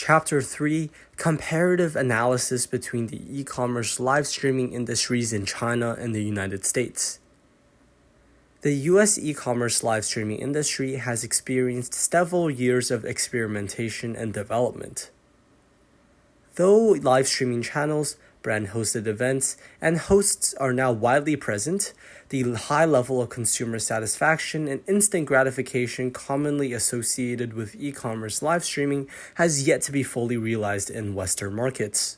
Chapter 3 Comparative Analysis between the e-commerce live streaming industries in China and the United States. The US e-commerce live streaming industry has experienced several years of experimentation and development. Though live streaming channels, brand-hosted events, and hosts are now widely present, the high level of consumer satisfaction and instant gratification commonly associated with e-commerce live streaming has yet to be fully realized in Western markets.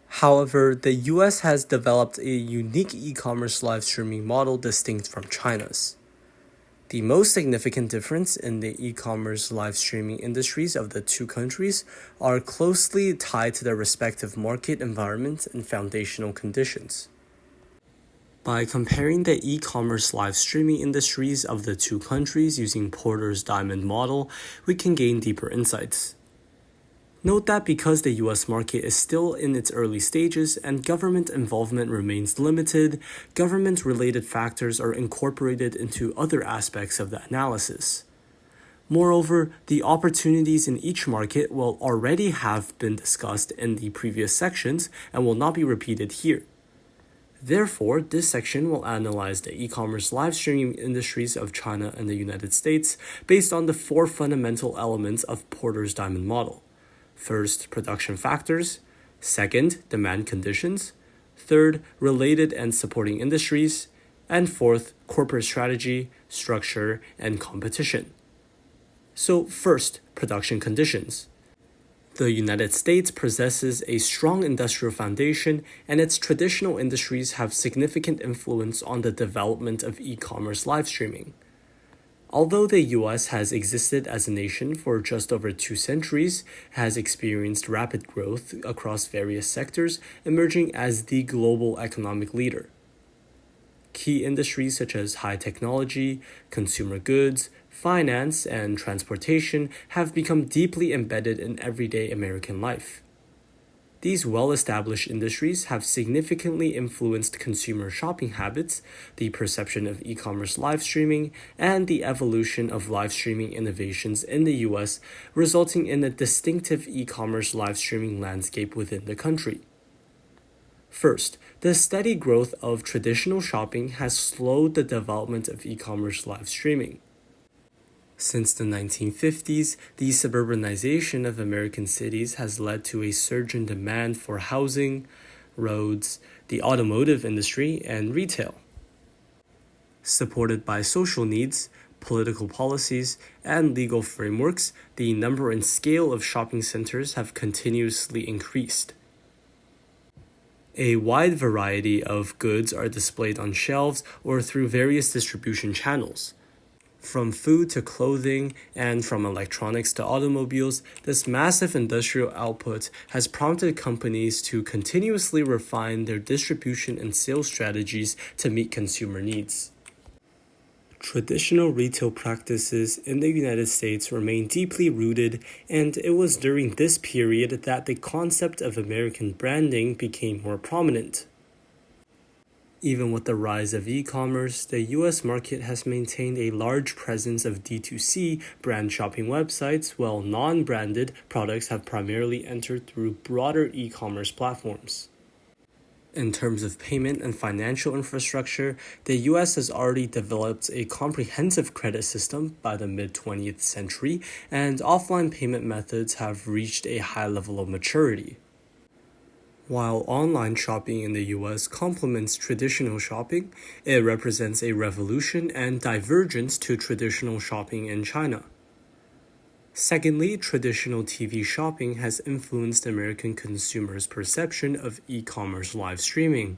However, the US has developed a unique e-commerce live streaming model distinct from China's. The most significant difference in the e-commerce live streaming industries of the two countries are closely tied to their respective market environments and foundational conditions. By comparing the e-commerce live streaming industries of the two countries using Porter's diamond model, we can gain deeper insights. Note that because the US market is still in its early stages and government involvement remains limited, government-related factors are incorporated into other aspects of the analysis. Moreover, the opportunities in each market will already have been discussed in the previous sections and will not be repeated here. Therefore, this section will analyze the e-commerce live streaming industries of China and the United States based on the four fundamental elements of Porter's diamond model. First, production factors. Second, demand conditions. Third, related and supporting industries. And fourth, corporate strategy, structure, and competition. So first, production conditions. The United States possesses a strong industrial foundation, and its traditional industries have significant influence on the development of e-commerce live streaming. Although the US has existed as a nation for just over 2 centuries, has experienced rapid growth across various sectors, emerging as the global economic leader. Key industries such as high technology, consumer goods, finance, and transportation have become deeply embedded in everyday American life. These well-established industries have significantly influenced consumer shopping habits, the perception of e-commerce live streaming, and the evolution of live streaming innovations in the US, resulting in a distinctive e-commerce live streaming landscape within the country. First, the steady growth of traditional shopping has slowed the development of e-commerce live streaming. Since the 1950s, the suburbanization of American cities has led to a surge in demand for housing, roads, the automotive industry, and retail. Supported by social needs, political policies, and legal frameworks, the number and scale of shopping centers have continuously increased. A wide variety of goods are displayed on shelves or through various distribution channels. From food to clothing and from electronics to automobiles, this massive industrial output has prompted companies to continuously refine their distribution and sales strategies to meet consumer needs. Traditional retail practices in the United States remain deeply rooted, and it was during this period that the concept of American branding became more prominent. Even with the rise of e-commerce, the US market has maintained a large presence of D2C brand shopping websites, while non-branded products have primarily entered through broader e-commerce platforms. In terms of payment and financial infrastructure, the US has already developed a comprehensive credit system by the mid-20th century, and offline payment methods have reached a high level of maturity. While online shopping in the US complements traditional shopping, it represents a revolution and divergence to traditional shopping in China. Secondly, traditional TV shopping has influenced American consumers' perception of e-commerce live streaming.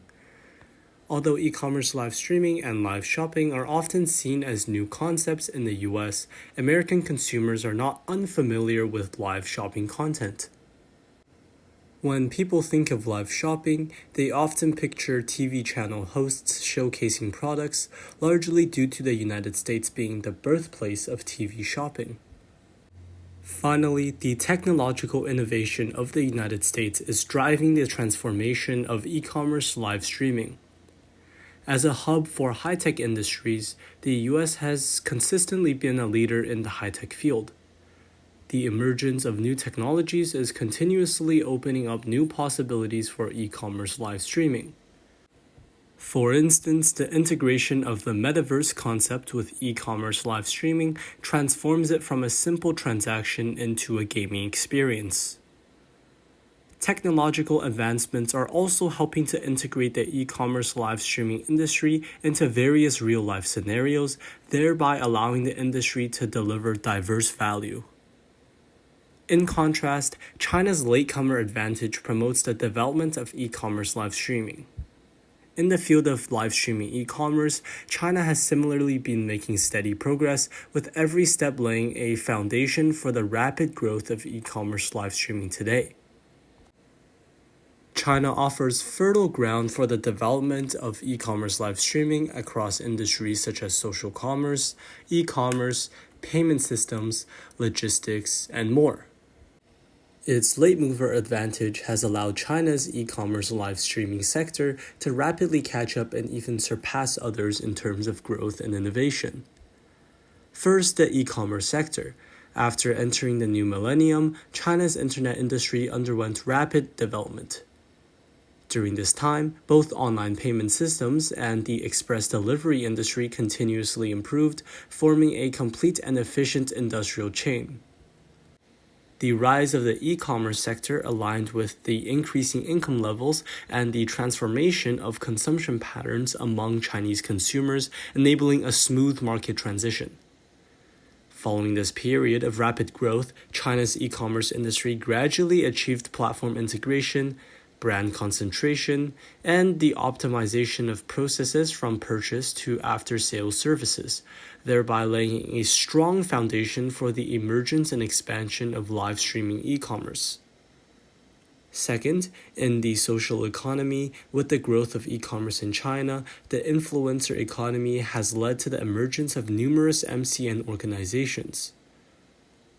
Although e-commerce live streaming and live shopping are often seen as new concepts in the US, American consumers are not unfamiliar with live shopping content. When people think of live shopping, they often picture TV channel hosts showcasing products, largely due to the United States being the birthplace of TV shopping. Finally, the technological innovation of the United States is driving the transformation of e-commerce live streaming. As a hub for high-tech industries, the US has consistently been a leader in the high-tech field. The emergence of new technologies is continuously opening up new possibilities for e-commerce live streaming. For instance, the integration of the metaverse concept with e-commerce live streaming transforms it from a simple transaction into a gaming experience. Technological advancements are also helping to integrate the e-commerce live streaming industry into various real-life scenarios, thereby allowing the industry to deliver diverse value. In contrast, China's latecomer advantage promotes the development of e-commerce live streaming. In the field of live streaming e-commerce, China has similarly been making steady progress, with every step laying a foundation for the rapid growth of e-commerce live streaming today. China offers fertile ground for the development of e-commerce live streaming across industries such as social commerce, e-commerce, payment systems, logistics, and more. Its late mover advantage has allowed China's e-commerce live streaming sector to rapidly catch up and even surpass others in terms of growth and innovation. First, the e-commerce sector. After entering the new millennium, China's internet industry underwent rapid development. During this time, both online payment systems and the express delivery industry continuously improved, forming a complete and efficient industrial chain. The rise of the e-commerce sector aligned with the increasing income levels and the transformation of consumption patterns among Chinese consumers, enabling a smooth market transition. Following this period of rapid growth, China's e-commerce industry gradually achieved platform integration, brand concentration, and the optimization of processes from purchase to after-sales services, thereby laying a strong foundation for the emergence and expansion of live streaming e-commerce. Second, in the social economy, with the growth of e-commerce in China, the influencer economy has led to the emergence of numerous MCN organizations.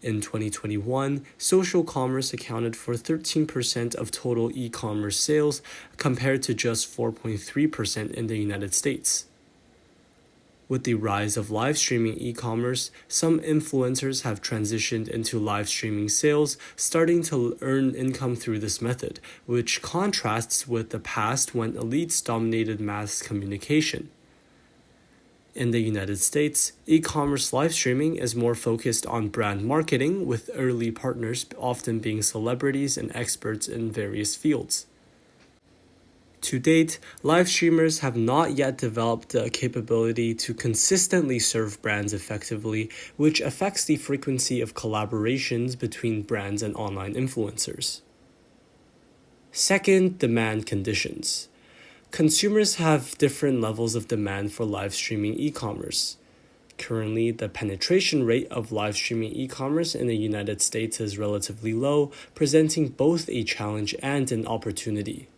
In 2021, social commerce accounted for 13% of total e-commerce sales, compared to just 4.3% in the United States. With the rise of live streaming e-commerce, some influencers have transitioned into live streaming sales, starting to earn income through this method, which contrasts with the past when elites dominated mass communication. In the United States, e-commerce live streaming is more focused on brand marketing, with early partners often being celebrities and experts in various fields. To date, live streamers have not yet developed the capability to consistently serve brands effectively, which affects the frequency of collaborations between brands and online influencers. Second, demand conditions. Consumers have different levels of demand for live streaming e-commerce. Currently, the penetration rate of live streaming e-commerce in the United States is relatively low, presenting both a challenge and an opportunity.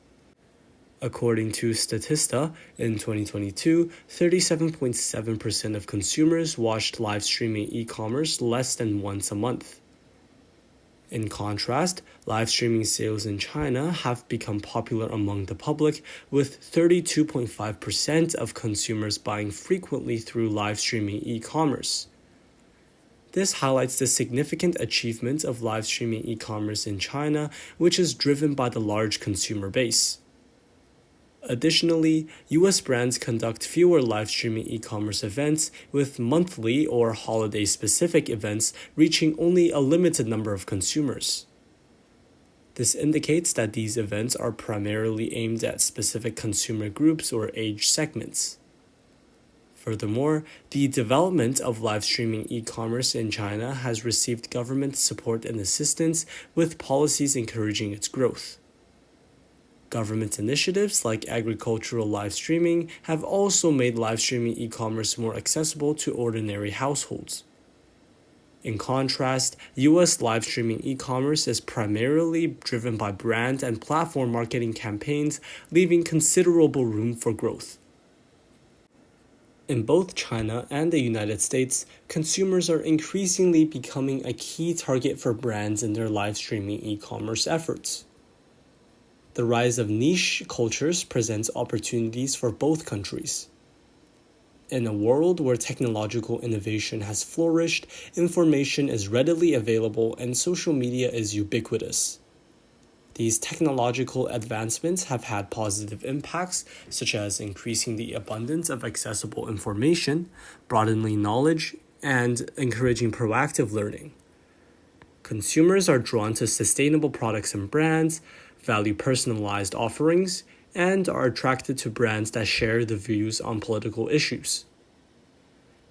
According to Statista, in 2022, 37.7% of consumers watched live streaming e-commerce less than once a month. In contrast, live streaming sales in China have become popular among the public, with 32.5% of consumers buying frequently through live streaming e-commerce. This highlights the significant achievement of live streaming e-commerce in China, which is driven by the large consumer base. Additionally, US brands conduct fewer live streaming e-commerce events, with monthly or holiday-specific events reaching only a limited number of consumers. This indicates that these events are primarily aimed at specific consumer groups or age segments. Furthermore, the development of live streaming e-commerce in China has received government support and assistance, with policies encouraging its growth. Government initiatives like agricultural live streaming have also made live streaming e-commerce more accessible to ordinary households. In contrast, US live streaming e-commerce is primarily driven by brand and platform marketing campaigns, leaving considerable room for growth. In both China and the United States, consumers are increasingly becoming a key target for brands in their live streaming e-commerce efforts. The rise of niche cultures presents opportunities for both countries. in a world where technological innovation has flourished, information is readily available, and social media is ubiquitous. These technological advancements have had positive impacts, such as increasing the abundance of accessible information, broadening knowledge, and encouraging proactive learning. Consumers are drawn to sustainable products and brands, value personalized offerings, and are attracted to brands that share the views on political issues.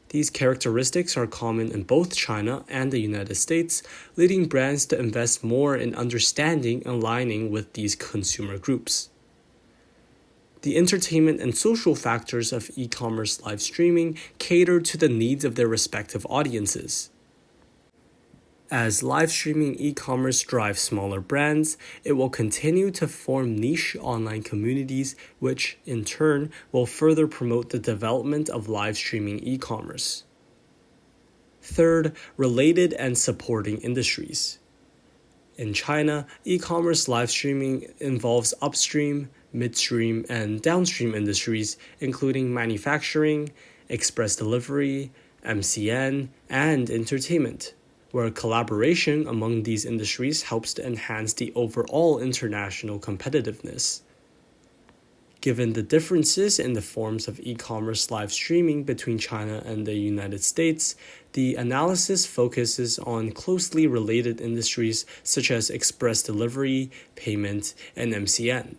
These characteristics are common in both China and the United States, leading brands to invest more in understanding and aligning with these consumer groups. The entertainment and social factors of e-commerce live streaming cater to the needs of their respective audiences. As live streaming e-commerce drives smaller brands, it will continue to form niche online communities, which, in turn, will further promote the development of live streaming e-commerce. Third, related and supporting industries. In China, e-commerce live streaming involves upstream, midstream, and downstream industries, including manufacturing, express delivery, MCN, and entertainment, where collaboration among these industries helps to enhance the overall international competitiveness. Given the differences in the forms of e-commerce live streaming between China and the United States, the analysis focuses on closely related industries such as express delivery, payment, and MCN.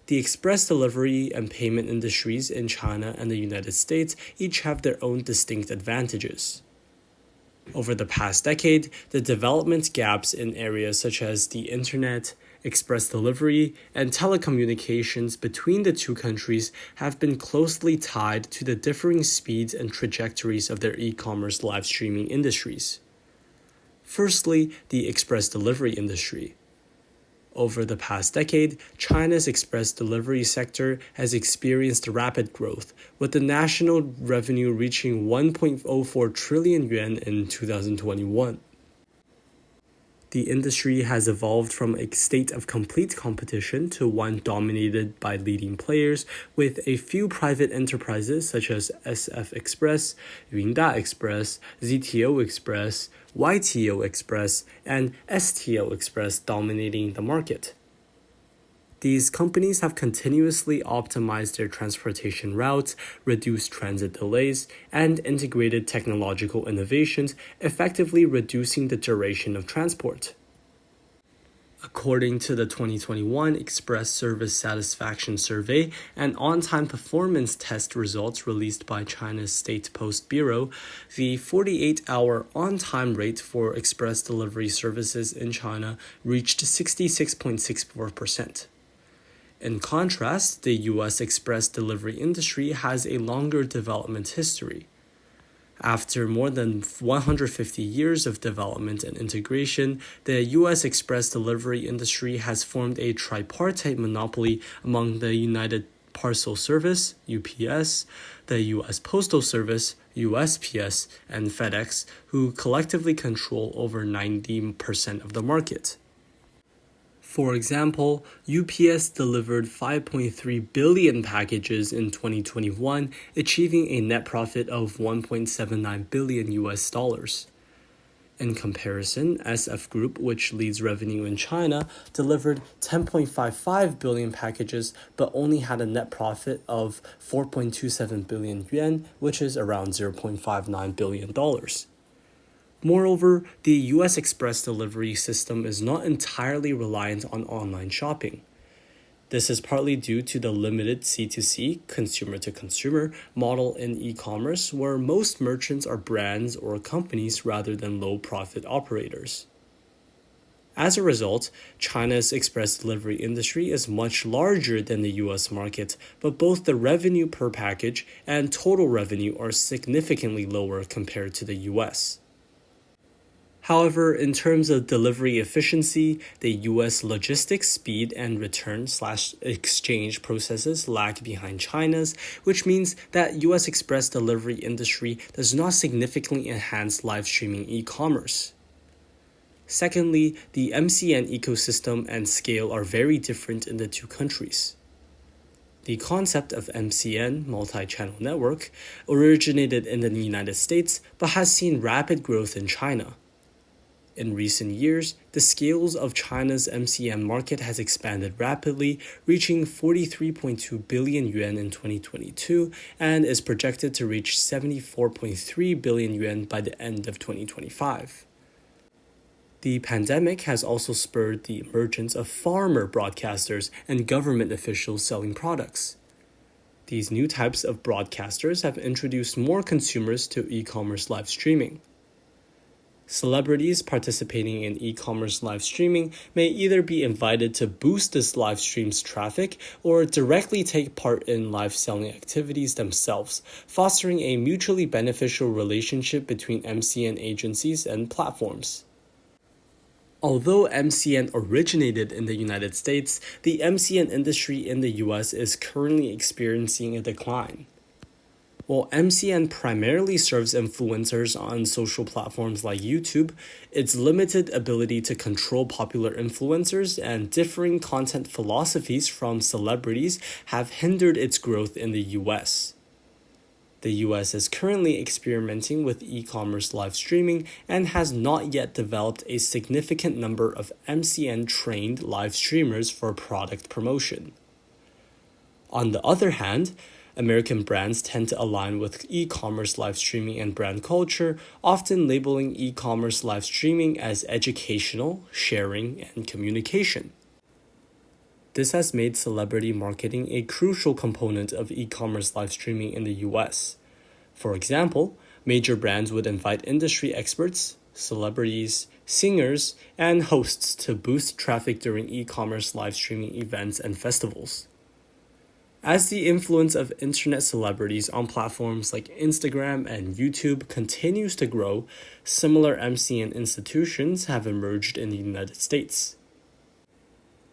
The express delivery and payment industries in China and the United States each have their own distinct advantages. Over the past decade, the development gaps in areas such as the internet, express delivery, and telecommunications between the two countries have been closely tied to the differing speeds and trajectories of their e-commerce live streaming industries. Firstly, the express delivery industry. Over the past decade, China's express delivery sector has experienced rapid growth, with the national revenue reaching 1.04 trillion yuan in 2021. The industry has evolved from a state of complete competition to one dominated by leading players, with a few private enterprises such as SF Express, Yunda Express, ZTO Express, YTO Express, and STO Express dominating the market. These companies have continuously optimized their transportation routes, reduced transit delays, and integrated technological innovations, effectively reducing the duration of transport. According to the 2021 Express Service Satisfaction Survey and on-time performance test results released by China's State Post Bureau, the 48-hour on-time rate for express delivery services in China reached 66.64%. In contrast, the U.S. express delivery industry has a longer development history. After more than 150 years of development and integration, the U.S. express delivery industry has formed a tripartite monopoly among the United Parcel Service, UPS, the U.S. Postal Service, USPS, and FedEx, who collectively control over 90% of the market. For example, UPS delivered 5.3 billion packages in 2021, achieving a net profit of 1.79 billion US dollars. In comparison, SF Group, which leads revenue in China, delivered 10.55 billion packages but only had a net profit of 4.27 billion yuan, which is around $0.59 billion. Moreover, the U.S. express delivery system is not entirely reliant on online shopping. This is partly due to the limited C2C, consumer-to-consumer, model in e-commerce, where most merchants are brands or companies rather than low-profit operators. As a result, China's express delivery industry is much larger than the U.S. market, but both the revenue per package and total revenue are significantly lower compared to the U.S. However, in terms of delivery efficiency, the U.S. logistics speed and return/exchange processes lag behind China's, which means that U.S. express delivery industry does not significantly enhance live streaming e-commerce. Secondly, the MCN ecosystem and scale are very different in the two countries. The concept of MCN, multi-channel network, originated in the United States but has seen rapid growth in China. In recent years, the scales of China's MCN market has expanded rapidly, reaching 43.2 billion yuan in 2022 and is projected to reach 74.3 billion yuan by the end of 2025. The pandemic has also spurred the emergence of farmer broadcasters and government officials selling products. These new types of broadcasters have introduced more consumers to e-commerce live streaming. Celebrities participating in e-commerce live streaming may either be invited to boost this live stream's traffic or directly take part in live selling activities themselves, fostering a mutually beneficial relationship between MCN agencies and platforms. Although MCN originated in the United States, the MCN industry in the US is currently experiencing a decline. While MCN primarily serves influencers on social platforms like YouTube, its limited ability to control popular influencers and differing content philosophies from celebrities have hindered its growth in the US. The US is currently experimenting with e-commerce live streaming and has not yet developed a significant number of MCN-trained live streamers for product promotion. On the other hand, American brands tend to align with e-commerce live streaming and brand culture, often labeling e-commerce live streaming as educational, sharing, and communication. This has made celebrity marketing a crucial component of e-commerce live streaming in the US. For example, major brands would invite industry experts, celebrities, singers, and hosts to boost traffic during e-commerce live streaming events and festivals. As the influence of internet celebrities on platforms like Instagram and YouTube continues to grow, similar MCN institutions have emerged in the United States.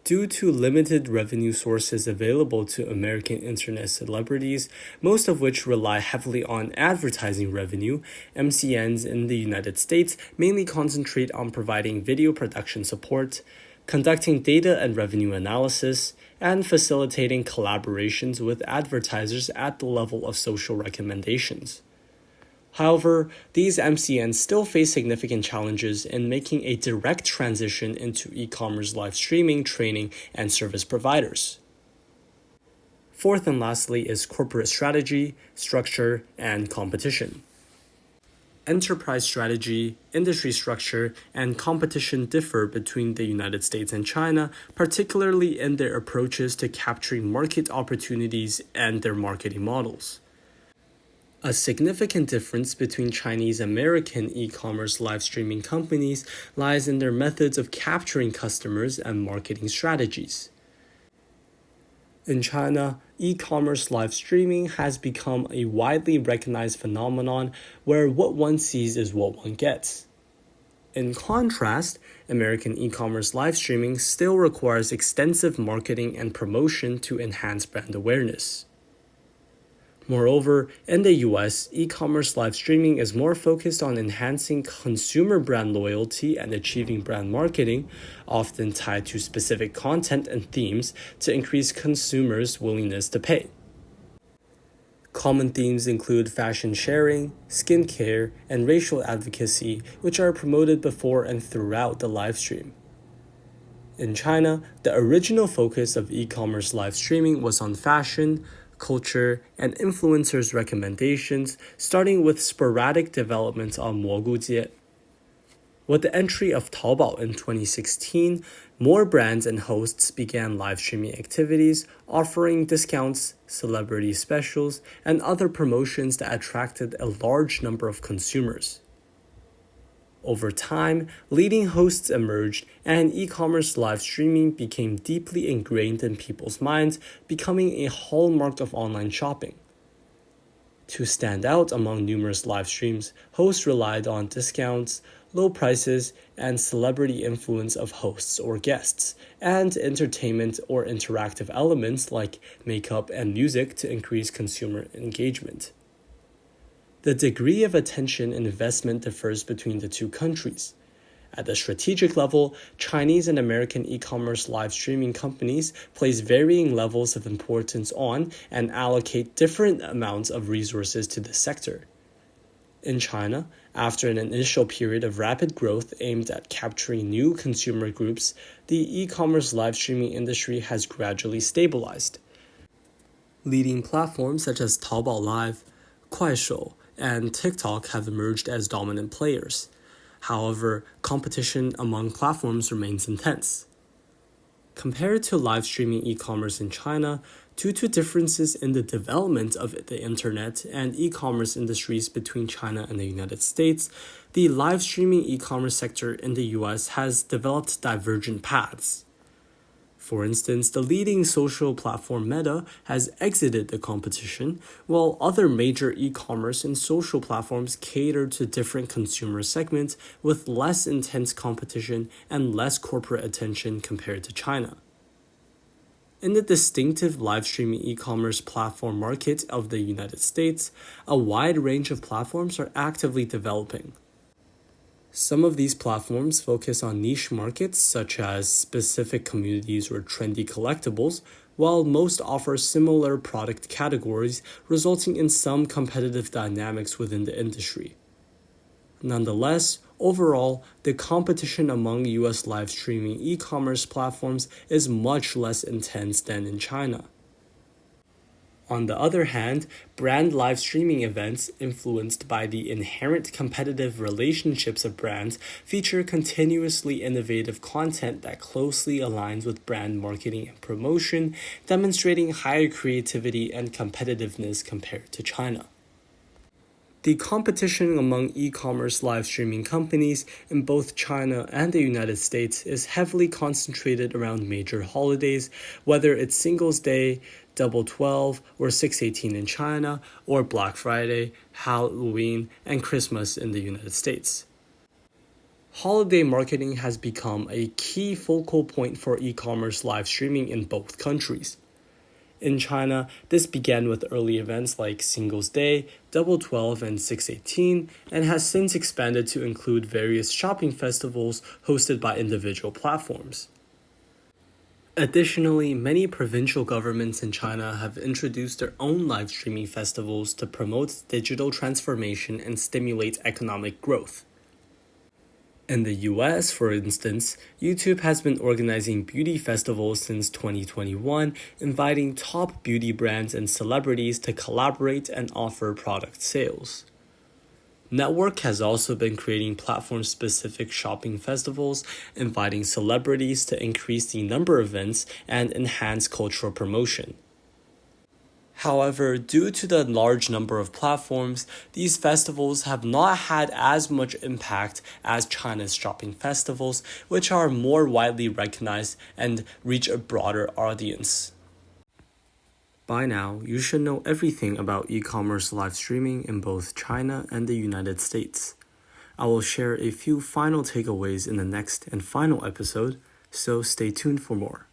Due to limited revenue sources available to American internet celebrities, most of which rely heavily on advertising revenue, MCNs in the United States mainly concentrate on providing video production support, conducting data and revenue analysis, and facilitating collaborations with advertisers at the level of social recommendations. However, these MCNs still face significant challenges in making a direct transition into e-commerce live streaming, training, and service providers. Fourth and lastly is corporate strategy, structure, and competition. Enterprise strategy, industry structure, and competition differ between the United States and China, particularly in their approaches to capturing market opportunities and their marketing models. A significant difference between Chinese-American e-commerce live streaming companies lies in their methods of capturing customers and marketing strategies. In China, e-commerce live streaming has become a widely recognized phenomenon where what one sees is what one gets. In contrast, American e-commerce live streaming still requires extensive marketing and promotion to enhance brand awareness. Moreover, in the US, e-commerce live streaming is more focused on enhancing consumer brand loyalty and achieving brand marketing, often tied to specific content and themes to increase consumers' willingness to pay. Common themes include fashion sharing, skincare, and racial advocacy, which are promoted before and throughout the live stream. In China, the original focus of e-commerce live streaming was on fashion, culture, and influencers' recommendations, starting with sporadic developments on Mogujie. With the entry of Taobao in 2016, more brands and hosts began live streaming activities, offering discounts, celebrity specials, and other promotions that attracted a large number of consumers. Over time, leading hosts emerged, and e-commerce live streaming became deeply ingrained in people's minds, becoming a hallmark of online shopping. To stand out among numerous live streams, hosts relied on discounts, low prices, and celebrity influence of hosts or guests, and entertainment or interactive elements like makeup and music to increase consumer engagement. The degree of attention and investment differs between the two countries. At the strategic level, Chinese and American e-commerce live streaming companies place varying levels of importance on and allocate different amounts of resources to this sector. In China, after an initial period of rapid growth aimed at capturing new consumer groups, the e-commerce live streaming industry has gradually stabilized. Leading platforms such as Taobao Live, Kuaishou, and TikTok have emerged as dominant players. However, competition among platforms remains intense. Compared to live streaming e-commerce in China, due to differences in the development of the internet and e-commerce industries between China and the United States, the live streaming e-commerce sector in the US has developed divergent paths. For instance, the leading social platform Meta has exited the competition, while other major e-commerce and social platforms cater to different consumer segments with less intense competition and less corporate attention compared to China. In the distinctive live streaming e-commerce platform market of the United States, a wide range of platforms are actively developing. Some of these platforms focus on niche markets such as specific communities or trendy collectibles, while most offer similar product categories, resulting in some competitive dynamics within the industry. Nonetheless, overall, the competition among US live streaming e-commerce platforms is much less intense than in China. On the other hand, brand live streaming events, influenced by the inherent competitive relationships of brands, feature continuously innovative content that closely aligns with brand marketing and promotion, demonstrating higher creativity and competitiveness compared to China. The competition among e-commerce live streaming companies in both China and the United States is heavily concentrated around major holidays, whether it's Singles Day, Double 12, or 618 in China, or Black Friday, Halloween, and Christmas in the United States. Holiday marketing has become a key focal point for e-commerce live streaming in both countries. In China, this began with early events like Singles Day, Double 12, and 618, and has since expanded to include various shopping festivals hosted by individual platforms. Additionally, many provincial governments in China have introduced their own live streaming festivals to promote digital transformation and stimulate economic growth. In the US, for instance, YouTube has been organizing beauty festivals since 2021, inviting top beauty brands and celebrities to collaborate and offer product sales. Network has also been creating platform-specific shopping festivals, inviting celebrities to increase the number of events and enhance cultural promotion. However, due to the large number of platforms, these festivals have not had as much impact as China's shopping festivals, which are more widely recognized and reach a broader audience. By now, you should know everything about e-commerce live streaming in both China and the United States. I will share a few final takeaways in the next and final episode, so stay tuned for more.